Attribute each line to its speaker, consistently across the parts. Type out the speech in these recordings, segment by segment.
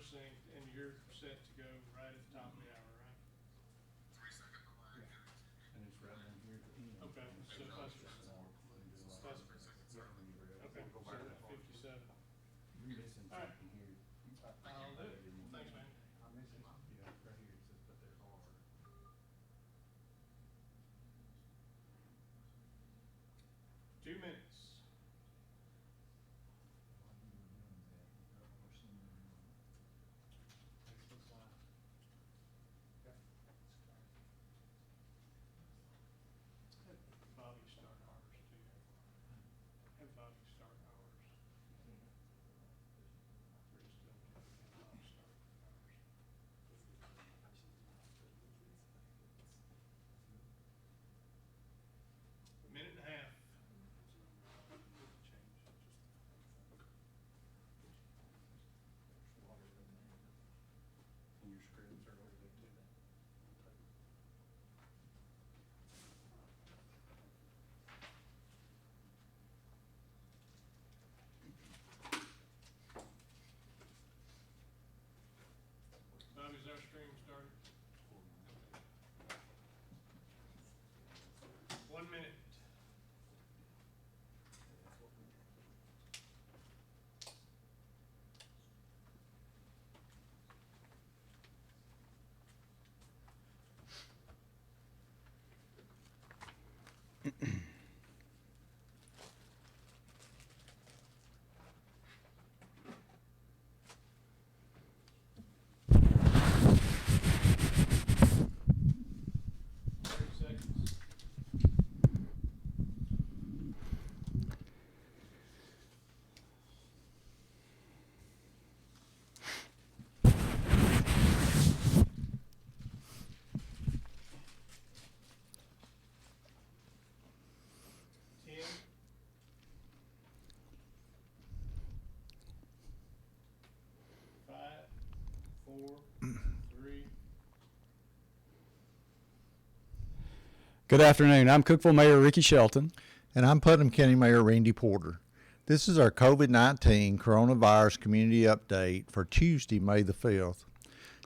Speaker 1: synced, and you're set to go right at the top of the hour, right?
Speaker 2: 3 second delay.
Speaker 3: And it's right down here at the end.
Speaker 1: Okay, so if I, okay,
Speaker 3: Go
Speaker 1: so
Speaker 3: back
Speaker 1: at
Speaker 3: that far.
Speaker 1: 57.
Speaker 3: You're missing
Speaker 1: All right.
Speaker 3: something here.
Speaker 1: I'll do it. Thanks, man.
Speaker 3: I'm missing, yeah, right here, it says, but there's R.
Speaker 1: 2 minutes. Bobby start ours too. Have Bobby start ours. We're still have Bobby start ours. A minute and a half.
Speaker 3: And your scripts are over there too.
Speaker 1: Bobby's our stream started. 1 minute. Seconds. Ten. 5, 4, 3.
Speaker 4: Good afternoon. I'm Cookeville Mayor Ricky Shelton.
Speaker 5: And I'm Putnam County Mayor Randy Porter. This is our COVID-19 coronavirus community update for Tuesday, May the 5th.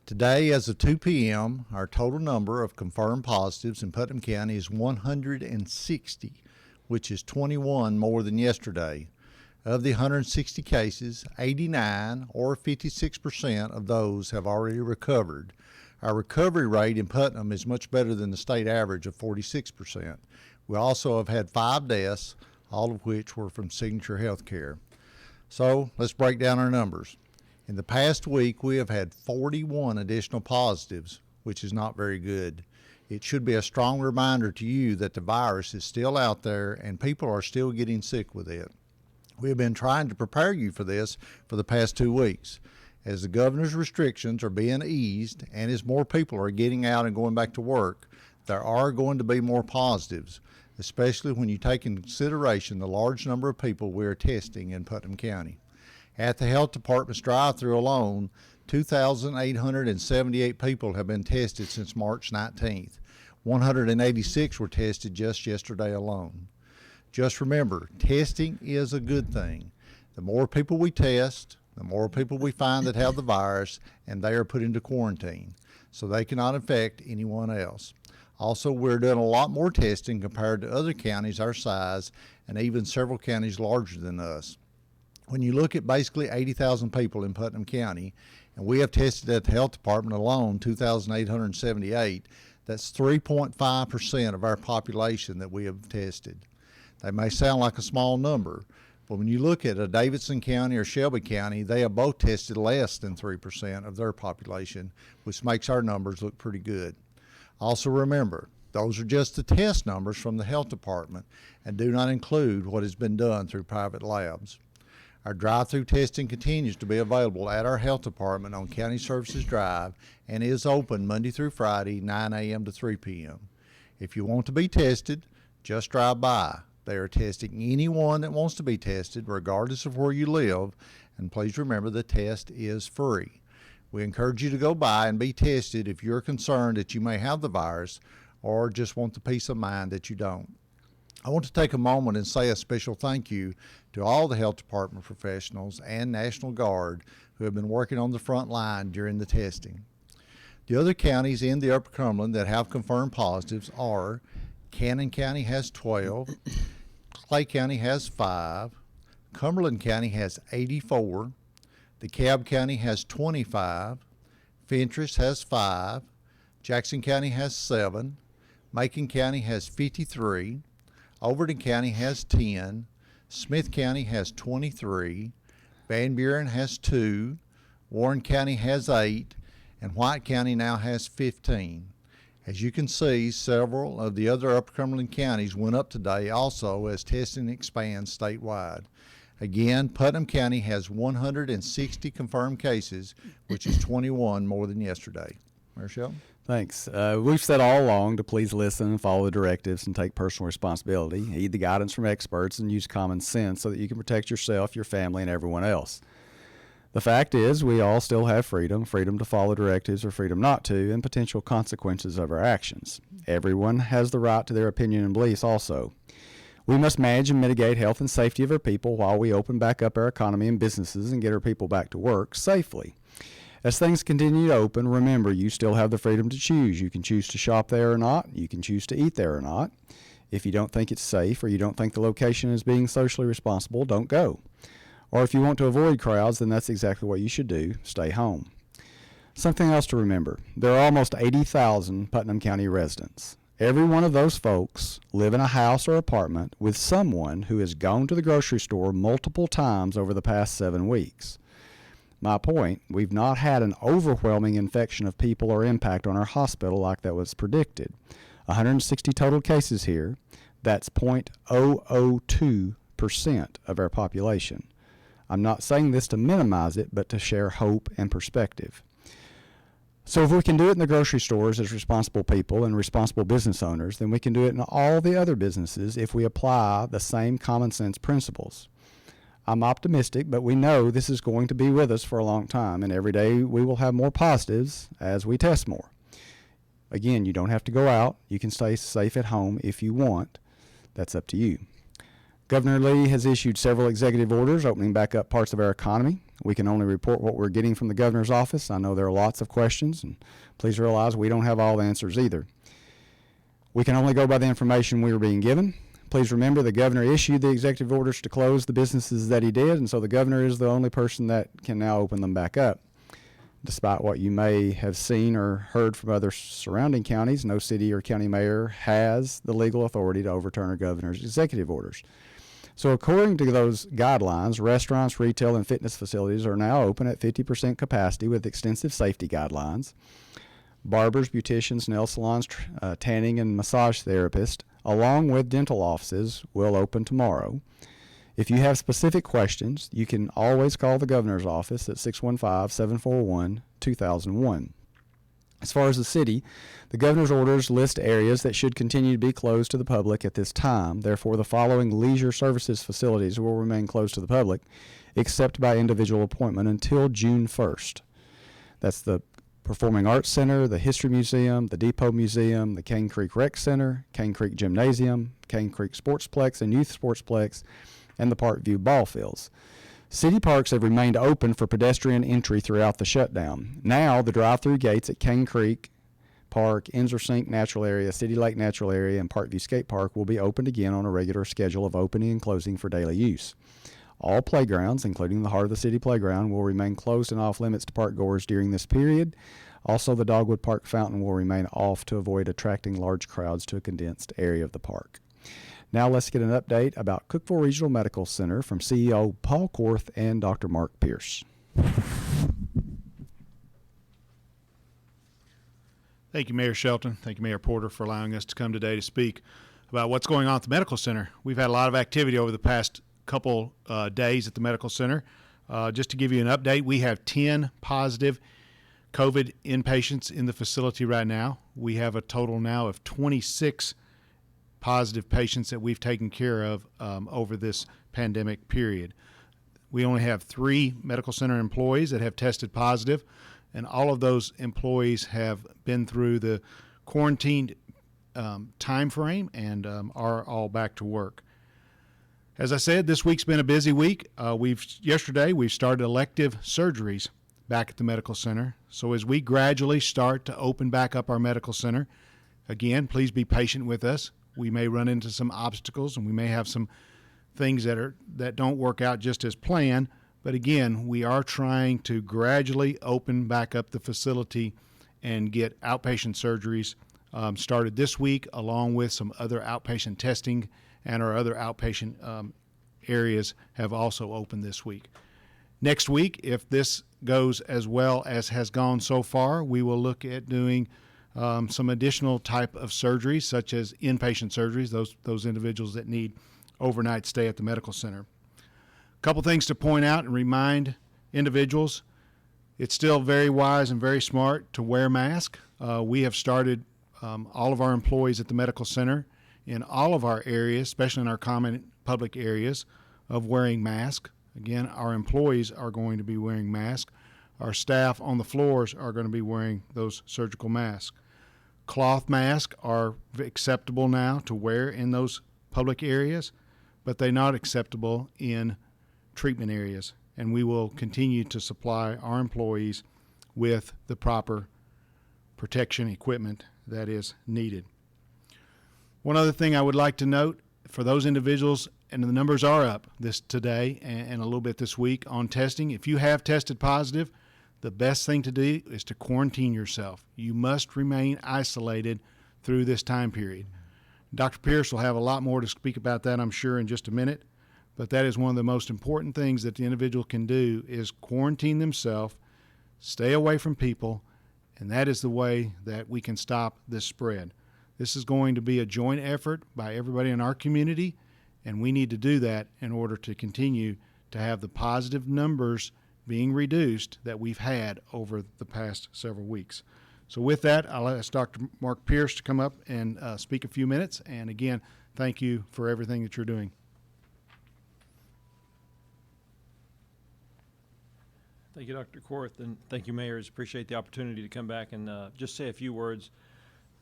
Speaker 5: Today, as of 2 p.m., our total number of confirmed positives in Putnam County is 160, which is 21 more than yesterday. Of the 160 cases, 89 or 56% of those have already recovered. Our recovery rate in Putnam is much better than the state average of 46%. We also have had 5 deaths, all of which were from Signature Healthcare. So let's break down our numbers. In the past week, we have had 41 additional positives, which is not very good. It should be a strong reminder to you that the virus is still out there and people are still getting sick with it. We have been trying to prepare you for this for the past 2 weeks. As the governor's restrictions are being eased and as more people are getting out and going back to work, there are going to be more positives, especially when you take into consideration the large number of people we are testing in Putnam County. At the health department's drive-through alone, 2,878 people have been tested since March 19th. 186 were tested just yesterday alone. Just remember, testing is a good thing. The more people we test, the more people we find that have the virus, and they are put into quarantine, so they cannot infect anyone else. Also, we're doing a lot more testing compared to other counties our size and even several counties larger than us. When you look at basically 80,000 people in Putnam County, and we have tested at the health department alone 2,878, that's 3.5% of our population that we have tested. They may sound like a small number, but when you look at a Davidson County or Shelby County, they have both tested less than 3% of their population, which makes our numbers look pretty good. Also remember, those are just the test numbers from the health department and do not include what has been done through private labs. Our drive-through testing continues to be available at our health department on County Services Drive and is open Monday through Friday, 9 a.m. to 3 p.m. If you want to be tested, just drive by. They are testing anyone that wants to be tested, regardless of where you live, and please remember the test is free. We encourage you to go by and be tested if you're concerned that you may have the virus or just want the peace of mind that you don't. I want to take a moment and say a special thank you to all the health department professionals and National Guard who have been working on the front line during the testing. The other counties in the Upper Cumberland that have confirmed positives are Cannon County has 12, Clay County has 5, Cumberland County has 84, DeKalb County has 25, Fentress has 5, Jackson County has 7, Macon County has 53, Overton County has 10, Smith County has 23, Van Buren has 2, Warren County has 8, and White County now has 15. As you can see, several of the other Upper Cumberland counties went up today also as testing expands statewide. Again, Putnam County has 160 confirmed cases, which is 21 more than yesterday. Mayor Shelton?
Speaker 4: Thanks. We've said all along to please listen and follow the directives and take personal responsibility, heed the guidance from experts, and use common sense so that you can protect yourself, your family, and everyone else. The fact is, we all still have freedom to follow directives or freedom not to, and potential consequences of our actions. Everyone has the right to their opinion and beliefs also. We must manage and mitigate health and safety of our people while we open back up our economy and businesses and get our people back to work safely. As things continue to open, remember, you still have the freedom to choose. You can choose to shop there or not. You can choose to eat there or not. If you don't think it's safe or you don't think the location is being socially responsible, don't go. Or if you want to avoid crowds, then that's exactly what you should do. Stay home. Something else to remember. There are almost 80,000 Putnam County residents. Every one of those folks live in a house or apartment with someone who has gone to the grocery store multiple times over the past 7 weeks. My point, we've not had an overwhelming infection of people or impact on our hospital like that was predicted. 160 total cases here. That's 0.002% of our population. I'm not saying this to minimize it, but to share hope and perspective. So if we can do it in the grocery stores as responsible people and responsible business owners, then we can do it in all the other businesses if we apply the same common sense principles. I'm optimistic, but we know this is going to be with us for a long time, and every day we will have more positives as we test more. Again, you don't have to go out. You can stay safe at home if you want. That's up to you. Governor Lee has issued several executive orders opening back up parts of our economy. We can only report what we're getting from the governor's office. I know there are lots of questions, and please realize we don't have all the answers either. We can only go by the information we are being given. Please remember the governor issued the executive orders to close the businesses that he did, and so the governor is the only person that can now open them back up. Despite what you may have seen or heard from other surrounding counties, no city or county mayor has the legal authority to overturn a governor's executive orders. So according to those guidelines, restaurants, retail, and fitness facilities are now open at 50% capacity with extensive safety guidelines. Barbers, beauticians, nail salons, tanning, and massage therapists, along with dental offices, will open tomorrow. If you have specific questions, you can always call the governor's office at 615-741-2001. As far as the city, the governor's orders list areas that should continue to be closed to the public at this time. Therefore, the following leisure services facilities will remain closed to the public, except by individual appointment until June 1st. That's the Performing Arts Center, the History Museum, the Depot Museum, the Cane Creek Rec Center, Cane Creek Gymnasium, Cane Creek Sportsplex and Youth Sportsplex, and the Parkview Ball Fields. City parks have remained open for pedestrian entry throughout the shutdown. Now, the drive-through gates at Cane Creek Park, Ensor Sink Natural Area, City Lake Natural Area, and Parkview Skate Park will be opened again on a regular schedule of opening and closing for daily use. All playgrounds, including the Heart of the City Playground, will remain closed and off limits to park goers during this period. Also, the Dogwood Park Fountain will remain off to avoid attracting large crowds to a condensed area of the park. Now let's get an update about Cookeville Regional Medical Center from CEO Paul Korth and Dr. Mark Pierce.
Speaker 1: Thank you, Mayor Shelton. Thank you, Mayor Porter, for allowing us to come today to speak about what's going on at the medical center. We've had a lot of activity over the past couple days at the medical center. Just to give you an update, we have 10 positive COVID inpatients in the facility right now. We have a total now of 26 positive patients that we've taken care of over this pandemic period. We only have 3 medical center employees that have tested positive, and all of those employees have been through the quarantined time frame and are all back to work. As I said, this week's been a busy week. Yesterday we started elective surgeries back at the medical center. So as we gradually start to open back up our medical center, again, please be patient with us. We may run into some obstacles and we may have some things that don't work out just as planned. But again, we are trying to gradually open back up the facility and get outpatient surgeries started this week, along with some other outpatient testing, and our other outpatient areas have also opened this week. Next week, if this goes as well as has gone so far, we will look at doing some additional type of surgeries, such as inpatient surgeries, those individuals that need overnight stay at the medical center. A couple things to point out and remind individuals: it's still very wise and very smart to wear masks. We have started all of our employees at the medical center in all of our areas, especially in our common public areas, of wearing masks. Again, our employees are going to be wearing masks. Our staff on the floors are going to be wearing those surgical masks. Cloth masks are acceptable now to wear in those public areas, but they're not acceptable in treatment areas. And we will continue to supply our employees with the proper protection equipment that is needed. One other thing I would like to note for those individuals, and the numbers are up today and a little bit this week on testing. If you have tested positive, the best thing to do is to quarantine yourself. You must remain isolated through this time period. Dr. Pierce will have a lot more to speak about that, I'm sure, in just a minute. But that is one of the most important things that the individual can do, is quarantine themselves, stay away from people, and that is the way that we can stop this spread. This is going to be a joint effort by everybody in our community, and we need to do that in order to continue to have the positive numbers being reduced that we've had over the past several weeks. So with that, I'll ask Dr. Mark Pierce to come up and speak a few minutes. And again, thank you for everything that you're doing.
Speaker 3: Thank you, Dr. Korth, and thank you, Mayors. Appreciate the opportunity to come back and just say a few words.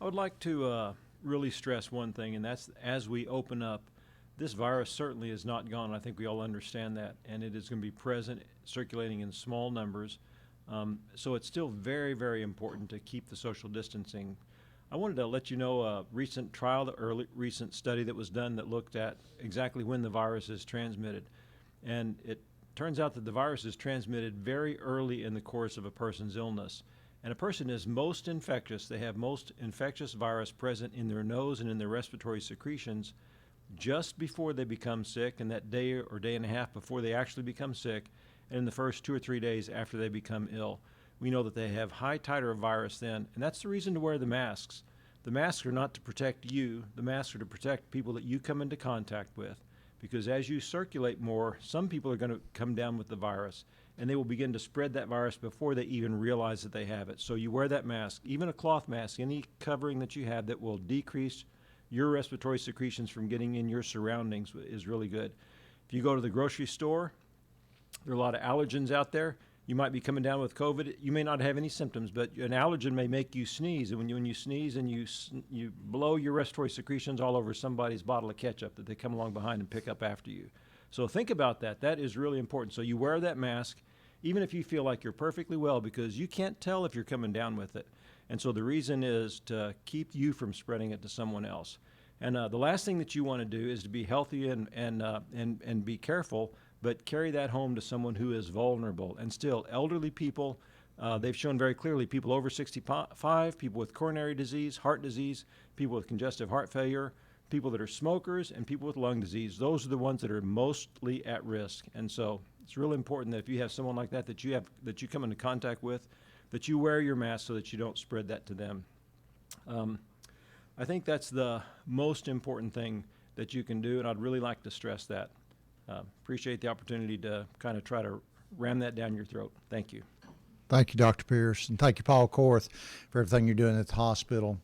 Speaker 3: I would like to really stress one thing, and that's as we open up, this virus certainly is not gone. I think we all understand that, and it is going to be present, circulating in small numbers. So it's still very, very important to keep the social distancing. I wanted to let you know a recent trial, recent study that was done that looked at exactly when the virus is transmitted. And it turns out that the virus is transmitted very early in the course of a person's illness. And a person is most infectious, they have most infectious virus present in their nose and in their respiratory secretions just before they become sick, and that day or day and a half before they actually become sick, and in the first 2 or 3 days after they become ill. We know that they have high titer of virus then, and that's the reason to wear the masks. The masks are not to protect you, the masks are to protect people that you come into contact with, because as you circulate more, some people are going to come down with the virus, and they will begin to spread that virus before they even realize that they have it. So you wear that mask, even a cloth mask, any covering that you have that will decrease your respiratory secretions from getting in your surroundings is really good. If you go to the grocery store, there are a lot of allergens out there. You might be coming down with COVID. You may not have any symptoms, but an allergen may make you sneeze. And when you sneeze and you blow your respiratory secretions all over somebody's bottle of ketchup that they come along behind and pick up after you. So think about that. That is really important. So you wear that mask, even if you feel like you're perfectly well, because you can't tell if you're coming down with it. And so the reason is to keep you from spreading it to someone else. And the last thing that you want to do is to be healthy and be careful, but carry that home to someone who is vulnerable. And still, elderly people, they've shown very clearly, people over 65, people with coronary disease, heart disease, people with congestive heart failure, people that are smokers, and people with lung disease. Those are the ones that are mostly at risk. And so it's really important that if you have someone like that that you come into contact with, that you wear your mask so that you don't spread that to them. I think that's the most important thing that you can do, and I'd really like to stress that. Appreciate the opportunity to kind of try to ram that down your throat. Thank you.
Speaker 5: Thank you, Dr. Pierce, and thank you, Paul Korth, for everything you're doing at the hospital.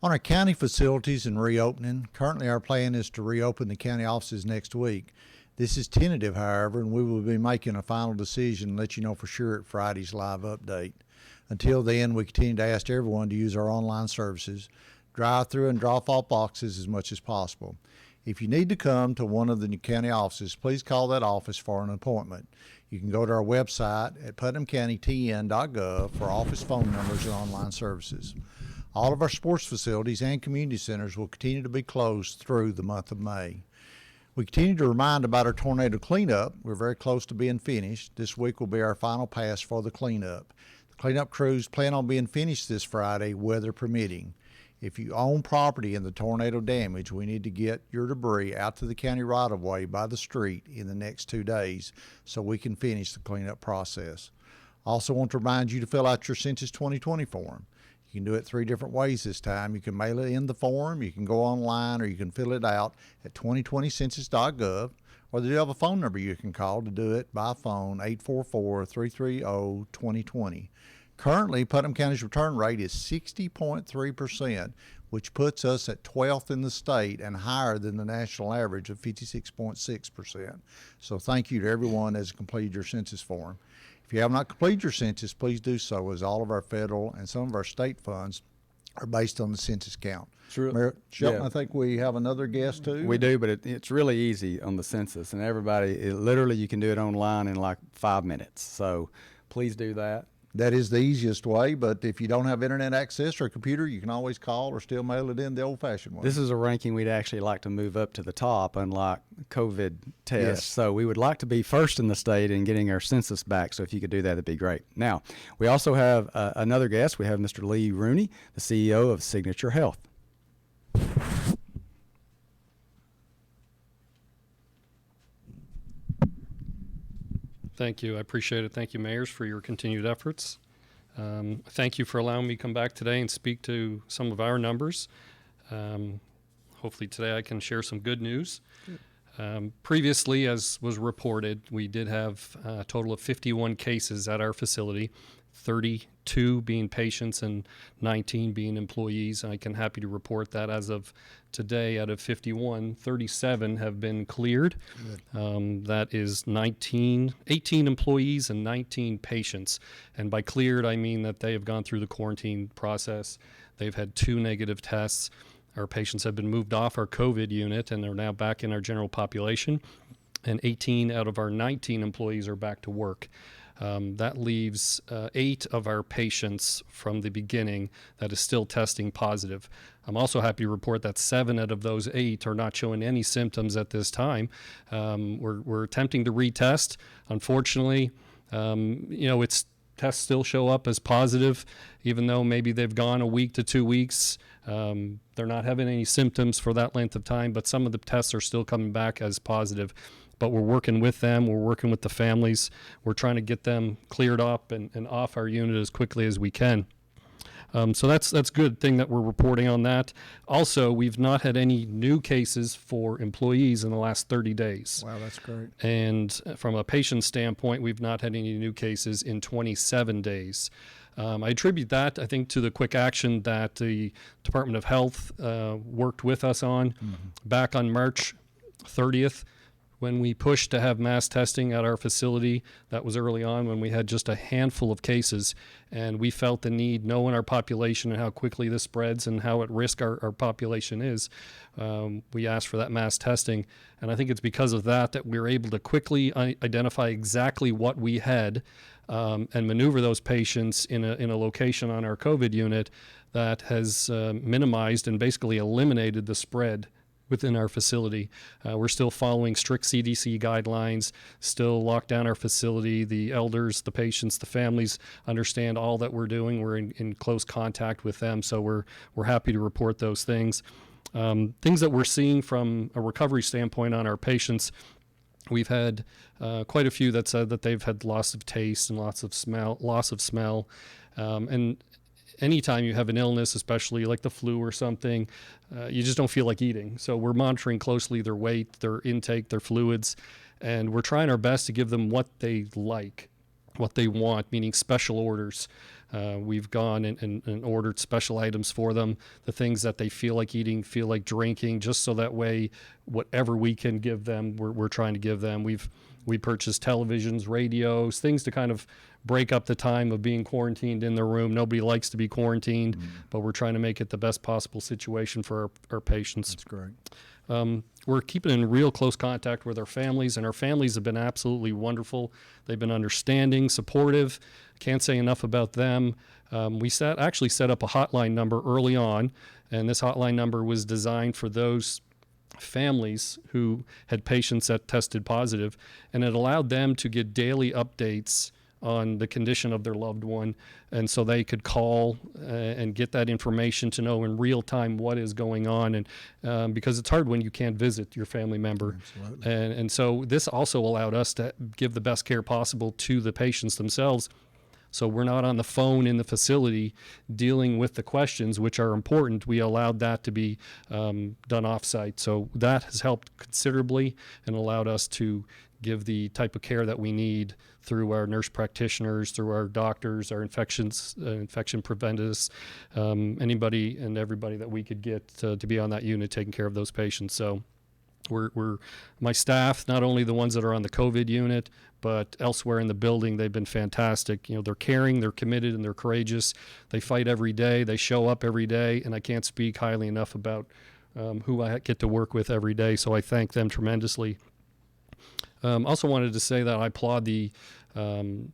Speaker 5: On our county facilities and reopening, currently our plan is to reopen the county offices next week. This is tentative, however, and we will be making a final decision and let you know for sure at Friday's live update. Until then, we continue to ask everyone to use our online services, drive-through and drop-off boxes as much as possible. If you need to come to one of the New County offices, please call that office for an appointment. You can go to our website at putnamcountytn.gov for office phone numbers and online services. All of our sports facilities and community centers will continue to be closed through the month of May. We continue to remind about our tornado cleanup. We're very close to being finished. This week will be our final pass for the cleanup. The cleanup crews plan on being finished this Friday, weather permitting. If you own property in the tornado damage, we need to get your debris out to the county right-of-way by the street in the next 2 days so we can finish the cleanup process. Also want to remind you to fill out your Census 2020 form. You can do it 3 different ways this time. You can mail it in the form, you can go online, or you can fill it out at 2020census.gov, or they do have a phone number you can call to do it by phone, 844-330-2020. Currently, Putnam County's return rate is 60.3%, which puts us at 12th in the state and higher than the national average of 56.6%. So thank you to everyone that has completed your census form. If you have not completed your census, please do so, as all of our federal and some of our state funds are based on the census count.
Speaker 4: True.
Speaker 5: Mayor Shelton,
Speaker 4: Yeah.
Speaker 5: I think we have another guest too.
Speaker 4: We do, but it's really easy on the census, and literally you can do it online in like 5 minutes. So please do that.
Speaker 5: That is the easiest way, but if you don't have internet access or a computer, you can always call or still mail it in the old-fashioned way.
Speaker 4: This is a ranking we'd actually like to move up to the top, unlike COVID tests.
Speaker 5: Yes.
Speaker 4: So we would like to be first in the state in getting our census back. So if you could do that, that'd be great. Now, we also have another guest. We have Mr. Lee Rooney, the CEO of Signature Health.
Speaker 6: Thank you. I appreciate it. Thank you, mayors, for your continued efforts. Thank you for allowing me to come back today and speak to some of our numbers. Hopefully today I can share some good news. Previously, as was reported, we did have a total of 51 cases at our facility, 32 being patients and 19 being employees. I can happy to report that as of today, out of 51, 37 have been cleared. That is 18 employees and 19 patients. And by cleared, I mean that they have gone through the quarantine process. They've had 2 negative tests. Our patients have been moved off our COVID unit and they're now back in our general population. And 18 out of our 19 employees are back to work. That leaves 8 of our patients from the beginning that is still testing positive. I'm also happy to report that 7 out of those 8 are not showing any symptoms at this time. We're attempting to retest. Unfortunately, tests still show up as positive, even though maybe they've gone a week to 2 weeks. They're not having any symptoms for that length of time, but some of the tests are still coming back as positive. But we're working with them. We're working with the families. We're trying to get them cleared up and off our unit as quickly as we can. So that's a good thing that we're reporting on that. Also, we've not had any new cases for employees in the last 30 days.
Speaker 5: Wow, that's great.
Speaker 6: And from a patient standpoint, we've not had any new cases in 27 days. I attribute that, I think, to the quick action that the Department of Health worked with us on back on March 30th. When we pushed to have mass testing at our facility, that was early on when we had just a handful of cases, and we felt the need, knowing our population and how quickly this spreads and how at risk our population is, we asked for that mass testing. And I think it's because of that we were able to quickly identify exactly what we had and maneuver those patients in a location on our COVID unit that has minimized and basically eliminated the spread within our facility. We're still following strict CDC guidelines, still lock down our facility. The elders, the patients, the families understand all that we're doing. We're in close contact with them, so we're happy to report those things. Things that we're seeing from a recovery standpoint on our patients, we've had quite a few that said that they've had loss of taste and loss of smell. And anytime you have an illness, especially like the flu or something, you just don't feel like eating. So we're monitoring closely their weight, their intake, their fluids, and we're trying our best to give them what they like, what they want, meaning special orders. We've gone and ordered special items for them, the things that they feel like eating, feel like drinking, just so that way, whatever we can give them, we're trying to give them. We've We purchased televisions, radios, things to kind of break up the time of being quarantined in their room. Nobody likes to be quarantined, but we're trying to make it the best possible situation for our patients.
Speaker 5: That's great.
Speaker 6: We're keeping in real close contact with our families, and our families have been absolutely wonderful. They've been understanding, supportive. Can't say enough about them. We actually set up a hotline number early on, and this hotline number was designed for those families who had patients that tested positive, and it allowed them to get daily updates on the condition of their loved one, and so they could call and get that information to know in real time what is going on, and because it's hard when you can't visit your family member.
Speaker 5: Absolutely.
Speaker 6: And so this also allowed us to give the best care possible to the patients themselves. So we're not on the phone in the facility dealing with the questions, which are important. We allowed that to be done offsite. So that has helped considerably and allowed us to give the type of care that we need through our nurse practitioners, through our doctors, our infection preventists, anybody and everybody that we could get to be on that unit taking care of those patients. So we're my staff, not only the ones that are on the COVID unit, but elsewhere in the building, they've been fantastic. You know, they're caring, they're committed, and they're courageous. They fight every day. They show up every day, and I can't speak highly enough about who I get to work with every day. So I thank them tremendously. Also wanted to say that I applaud the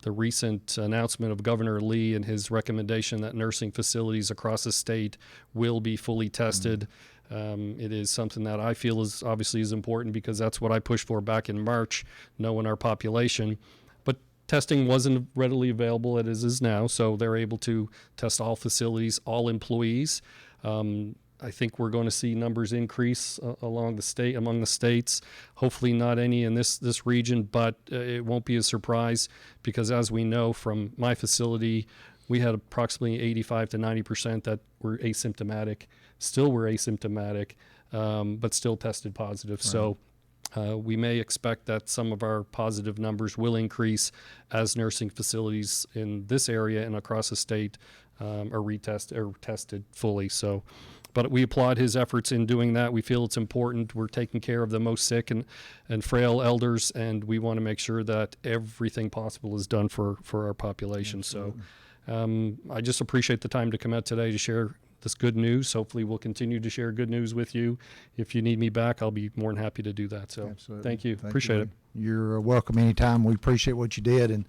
Speaker 6: recent announcement of Governor Lee and his recommendation that nursing facilities across the state will be fully tested. It is something that I feel is important because that's what I pushed for back in March, knowing our population. But testing wasn't readily available as it is now, so they're able to test all facilities, all employees. I think we're going to see numbers increase among the states. Hopefully not any in this region, but it won't be a surprise because as we know from my facility, we had approximately 85 to 90% that were asymptomatic. Still were asymptomatic, but still tested positive. Right. So we may expect that some of our positive numbers will increase as nursing facilities in this area and across the state are tested fully. So, but we applaud his efforts in doing that. We feel it's important. We're taking care of the most sick and frail elders, and we want to make sure that everything possible is done for our population. Absolutely. So I just appreciate the time to come out today to share this good news. Hopefully we'll continue to share good news with you. If you need me back, I'll be more than happy to do that. So absolutely. Thank you. Appreciate it.
Speaker 5: You're welcome anytime. We appreciate what you did. And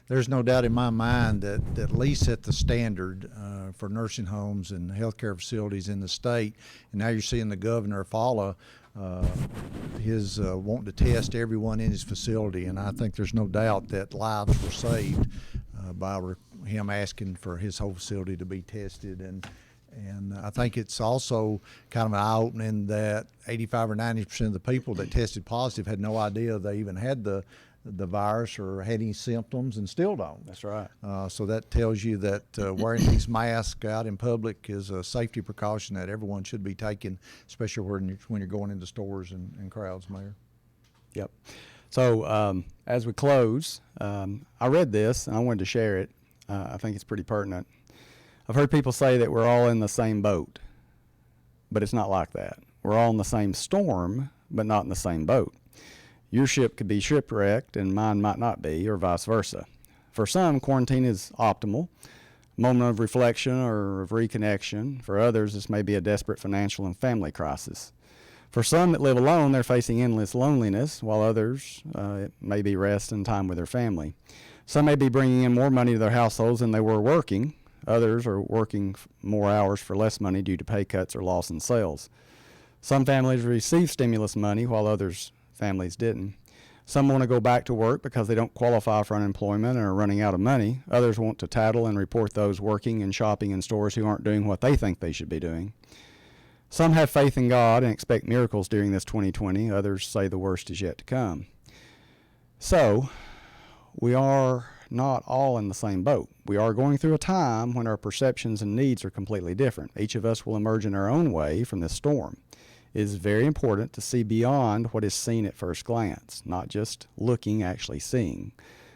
Speaker 5: there's no doubt in my mind that Lee set the standard for nursing homes and healthcare facilities in the state. And now you're seeing the governor follow his wanting to test everyone in his facility. And I think there's no doubt that lives were saved by him asking for his whole facility to be tested. And I think it's also kind of an eye-opening that 85 or 90% of the people that tested positive had no idea they even had the virus or had any symptoms and still don't.
Speaker 4: That's right.
Speaker 5: So that tells you that wearing these masks out in public is a safety precaution that everyone should be taking, especially when you're going into stores and crowds, Mayor.
Speaker 4: Yep. So as we close, I read this and I wanted to share it. I think it's pretty pertinent. I've heard people say that we're all in the same boat, but it's not like that. We're all in the same storm, but not in the same boat. Your ship could be shipwrecked and mine might not be, or vice versa. For some, quarantine is optimal, a moment of reflection or of reconnection. For others, this may be a desperate financial and family crisis. For some that live alone, they're facing endless loneliness, while others, it may be rest and time with their family. Some may be bringing in more money to their households than they were working. Others are working more hours for less money due to pay cuts or loss in sales. Some families receive stimulus money while others' families didn't. Some want to go back to work because they don't qualify for unemployment and are running out of money. Others want to tattle and report those working and shopping in stores who aren't doing what they think they should be doing. Some have faith in God and expect miracles during this 2020. Others say the worst is yet to come. So, we are not all in the same boat. We are going through a time when our perceptions and needs are completely different. Each of us will emerge in our own way from this storm. It is very important to see beyond what is seen at first glance, not just looking, actually seeing.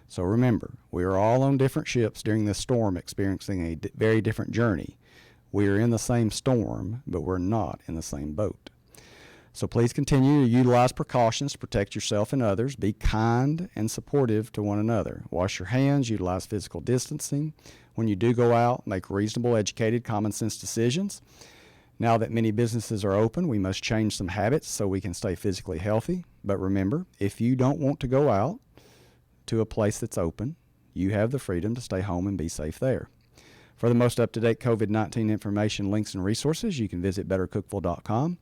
Speaker 4: So remember, we are all on different ships during this storm experiencing a very different journey. We are in the same storm, but we're not in the same boat. So please continue to utilize precautions to protect yourself and others. Be kind and supportive to one another. Wash your hands, utilize physical distancing. When you do go out, make reasonable, educated, common sense decisions. Now that many businesses are open, we must change some habits so we can stay physically healthy. But remember, if you don't want to go out to a place that's open, you have the freedom to stay home and be safe there. For the most up-to-date COVID-19 information, links, and resources, you can visit bettercookeville.com.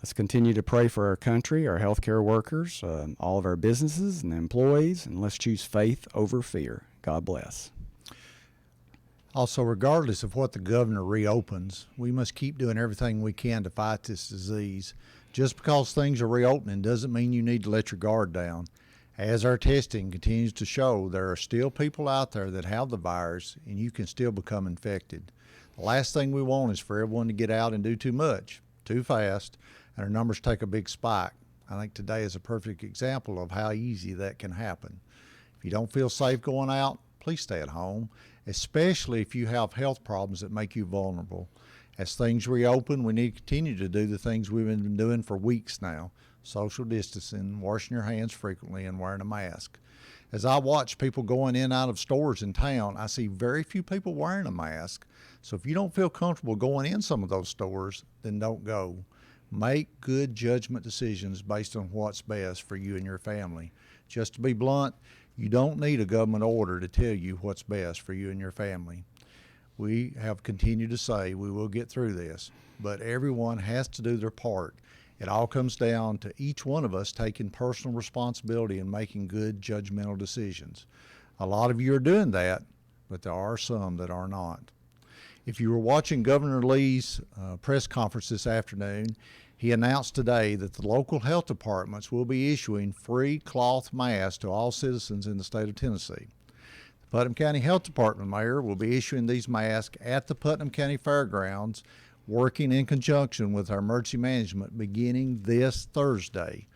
Speaker 4: Let's continue to pray for our country, our healthcare workers, all of our businesses and employees, and let's choose faith over fear. God bless.
Speaker 5: Also, regardless of what the governor reopens, we must keep doing everything we can to fight this disease. Just because things are reopening doesn't mean you need to let your guard down. As our testing continues to show, there are still people out there that have the virus, and you can still become infected. The last thing we want is for everyone to get out and do too much, too fast, and our numbers take a big spike. I think today is a perfect example of how easy that can happen. If you don't feel safe going out, please stay at home, especially if you have health problems that make you vulnerable. As things reopen, we need to continue to do the things we've been doing for weeks now. Social distancing, washing your hands frequently, and wearing a mask. As I watch people going in and out of stores in town, I see very few people wearing a mask. So if you don't feel comfortable going in some of those stores, then don't go. Make good judgment decisions based on what's best for you and your family. Just to be blunt, you don't need a government order to tell you what's best for you and your family. We have continued to say we will get through this, but everyone has to do their part. It all comes down to each one of us taking personal responsibility and making good judgmental decisions. A lot of you are doing that, but there are some that are not. If you were watching Governor Lee's press conference this afternoon, he announced today that the local health departments will be issuing free cloth masks to all citizens in the state of Tennessee. The Putnam County Health Department mayor will be issuing these masks at the Putnam County Fairgrounds, working in conjunction with our emergency management beginning this Thursday.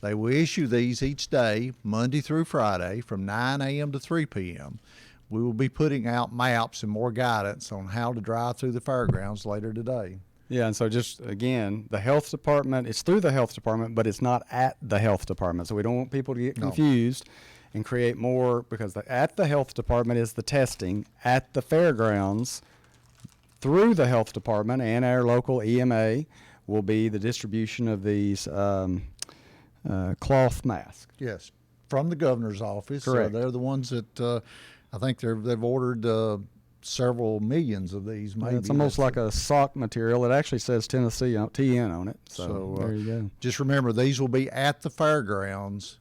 Speaker 5: They will issue these each day, Monday through Friday, from 9 a.m. to 3 p.m. We will be putting out maps and more guidance on how to drive through the fairgrounds later today.
Speaker 4: Yeah, and so just again, the health department, it's through the health department, but it's not at the health department. So we don't want people to get confused and create more, because at the health department is the testing. At the fairgrounds, through the health department and our local EMA, will be the distribution of these cloth masks.
Speaker 5: Yes, from the governor's office.
Speaker 4: Correct.
Speaker 5: They're the ones that I think they've ordered several millions of these. Maybe
Speaker 4: It's almost like a sock material. It actually says Tennessee TN on it. So there you go.
Speaker 5: Just remember, these will be at the fairgrounds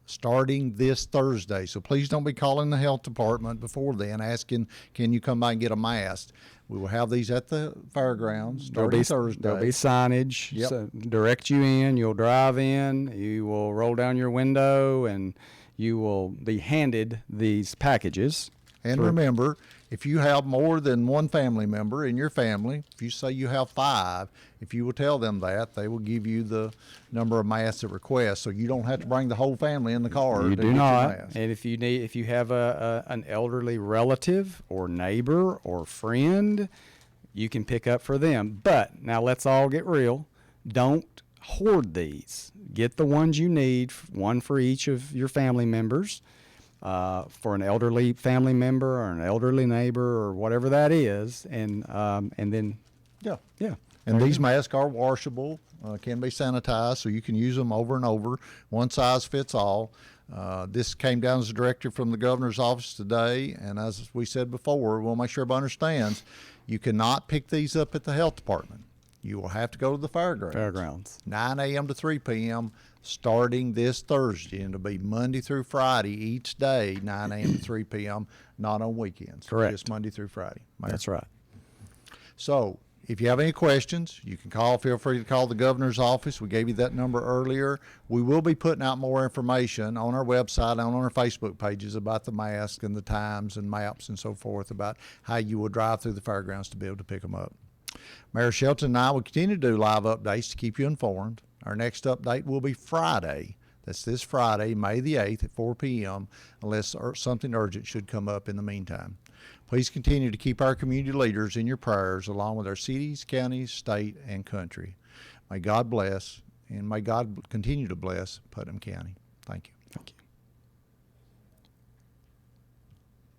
Speaker 5: starting this Thursday. So please don't be calling the health department before then asking, can you come by and get a mask? We will have these at the fairgrounds starting Thursday.
Speaker 4: There'll be signage,
Speaker 5: Yep.
Speaker 4: so direct you in. You'll drive in. You will roll down your window, and you will be handed these packages.
Speaker 5: And remember, if you have more than one family member in your family, if you say you have 5, if you will tell them that, they will give you the number of masks at request, so you don't have to bring the whole family in the car.
Speaker 4: You
Speaker 5: to
Speaker 4: do
Speaker 5: get your
Speaker 4: not.
Speaker 5: mask.
Speaker 4: And if you have an elderly relative or neighbor or friend, you can pick up for them. But now let's all get real. Don't hoard these. Get the ones you need, one for each of your family members. For an elderly family member or an elderly neighbor or whatever that is, and then
Speaker 5: Yeah. And these masks are washable, can be sanitized, so you can use them over and over. One size fits all. This came down as a directive from the governor's office today, and as we said before, we'll make sure everybody understands, you cannot pick these up at the health department. You will have to go to the fairgrounds. 9 a.m. to 3 p.m. starting this Thursday, and it'll be Monday through Friday each day, 9 a.m. to 3 p.m., not on weekends.
Speaker 4: Correct.
Speaker 5: Just Monday through Friday. Mayor.
Speaker 4: That's right.
Speaker 5: So if you have any questions, you can feel free to call the governor's office. We gave you that number earlier. We will be putting out more information on our website and on our Facebook pages about the mask and the times and maps and so forth about how you will drive through the fairgrounds to be able to pick them up. Mayor Shelton and I will continue to do live updates to keep you informed. Our next update will be Friday. That's this Friday, May the 8th at 4 p.m., unless something urgent should come up in the meantime. Please continue to keep our community leaders in your prayers, along with our cities, counties, state, and country. May God bless, And may God continue to bless Putnam County. Thank you.